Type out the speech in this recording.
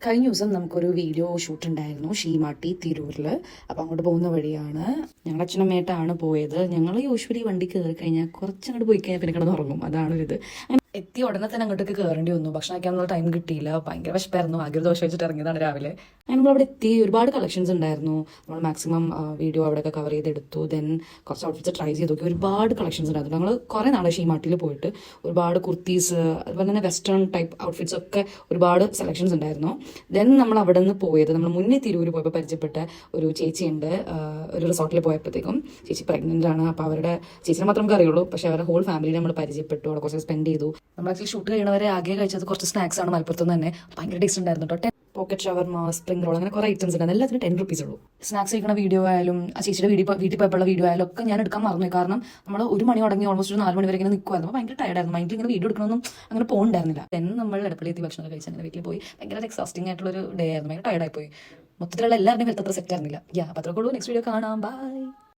കഴിഞ്ഞ ദിവസം നമുക്കൊരു വീഡിയോ ഷൂട്ട് ഉണ്ടായിരുന്നു ഷീമാട്ടി തിരൂരിൽ. അപ്പോൾ അങ്ങോട്ട് പോകുന്ന വഴിയാണ്. ഞങ്ങൾ അച്ഛനമ്മയായിട്ടാണ് പോയത്. ഞങ്ങൾ യൂഷ്വലി വണ്ടി കയറി കഴിഞ്ഞാൽ കുറച്ചങ്ങോട്ട് പോയി കഴിഞ്ഞാൽ പിന്നെ കിടന്ന് ഉറങ്ങും. അതാണൊരിത്. എത്തിയ ഉടനെ തന്നെ അങ്ങോട്ടേക്ക് കയറേണ്ടി വന്നു. ഭക്ഷണം കഴിക്കാനുള്ള ടൈം കിട്ടിയില്ല. ഭയങ്കര വിശപ്പായിരുന്നു. ആകെ ഒരു ദോശ വെച്ചിട്ട് ഇറങ്ങിയതാണ് രാവിലെ. നമ്മളവിടെ എത്തി. ഒരുപാട് കളക്ഷൻസ് ഉണ്ടായിരുന്നു. നമ്മൾ മാക്സിമം വീഡിയോ അവിടെയൊക്കെ കവർ ചെയ്തെടുത്തു. ദെൻ കുറച്ച് ഔട്ട്ഫിറ്റ്സ് ട്രൈ ചെയ്ത് നോക്കി. ഒരുപാട് കളക്ഷൻസ് ഉണ്ടായിരുന്നു. ഞങ്ങൾ കുറേ നാളെ ഷീമാട്ടിൽ പോയിട്ട് ഒരുപാട് കുർത്തീസ് അതുപോലെ തന്നെ വെസ്റ്റേൺ ടൈപ്പ് ഔട്ട്ഫിറ്റ്സ് ഒക്കെ ഒരുപാട് സെലക്ഷൻസ് ഉണ്ടായിരുന്നു. ദെൻ നമ്മൾ അവിടെ നിന്ന് പോയത്, നമ്മൾ മുന്നേ തിരൂർ പോയപ്പോൾ പരിചയപ്പെട്ട ഒരു ചേച്ചിയുണ്ട്. ഒരു റിസോർട്ടിൽ പോയപ്പോഴത്തേക്കും ചേച്ചി പ്രഗ്നൻ്റ് ആണ്. അപ്പോൾ അവരുടെ ചേച്ചിനെ മാത്രം നമുക്ക് അറിയുള്ളൂ. പക്ഷേ അവരുടെ ഹോൾ ഫാമിലിനെ നമ്മൾ പരിചയപ്പെട്ടു. അവിടെ കുറച്ച് സ്പെൻഡ് ചെയ്തു. നമ്മൾ ആക്ച്വലി ഷൂട്ട് കഴിയണവരെ ആകെ കഴിച്ചത് കുറച്ച് സ്നാക്സ് ആണ്. മലപ്പുറത്തുനിന്ന് തന്നെ ഭയങ്കര ടേസ്റ്റ് ഉണ്ടായിരുന്നു കേട്ടോ. പോക്കറ്റ് ഷവർമ, സ്പ്രിംഗ് റോൾ, അങ്ങനെ കുറേ ഐറ്റംസ് ഉണ്ടായിരുന്നു. എല്ലാത്തിനും 10 rupees ഉള്ളൂ. സ്നാക്സ് കഴിക്കുന്ന വീഡിയോ ആയാലും ആ ചേച്ചിയുടെ വീട്ടിൽ പോയപ്പോഴുള്ള വീഡിയോ ആയാലും ഒക്കെ ഞാൻ എടുക്കാൻ മറന്നു. കാരണം നമ്മൾ 1 മണി തുടങ്ങി ഓൾമോസ്റ്റ് 4 മണി വരെ ഇങ്ങനെ നിൽക്കുമായിരുന്നു. അപ്പോൾ ഭയങ്കര ടയർഡായിരുന്നു. മൈൻഡിൽ ഇങ്ങനെ വീഡിയോ എടുക്കണമെന്നും അങ്ങനെ പോകുന്നുണ്ടായിരുന്നില്ല. ദെൻ നമ്മൾ എടപ്പള്ളി എത്തി ഭക്ഷണം കഴിച്ച് അങ്ങനെ വീട്ടിൽ പോയി. ഭയങ്കര എക്സോസ്റ്റിംഗ് ആയിട്ടുള്ളൊരു ഡേ ആയിരുന്നു. ഭയങ്കര ടയർഡായി പോയി. മൊത്തത്തിലുള്ള എല്ലാവരുടെയും ഹെൽത്ത് അത്ര സെറ്റ് ആയിരുന്നില്ല. അപ്പോൾ അത്രയൊക്കെ ഉള്ളൂ. നെക്സ്റ്റ് വീഡിയോ കാണാം. ബൈ.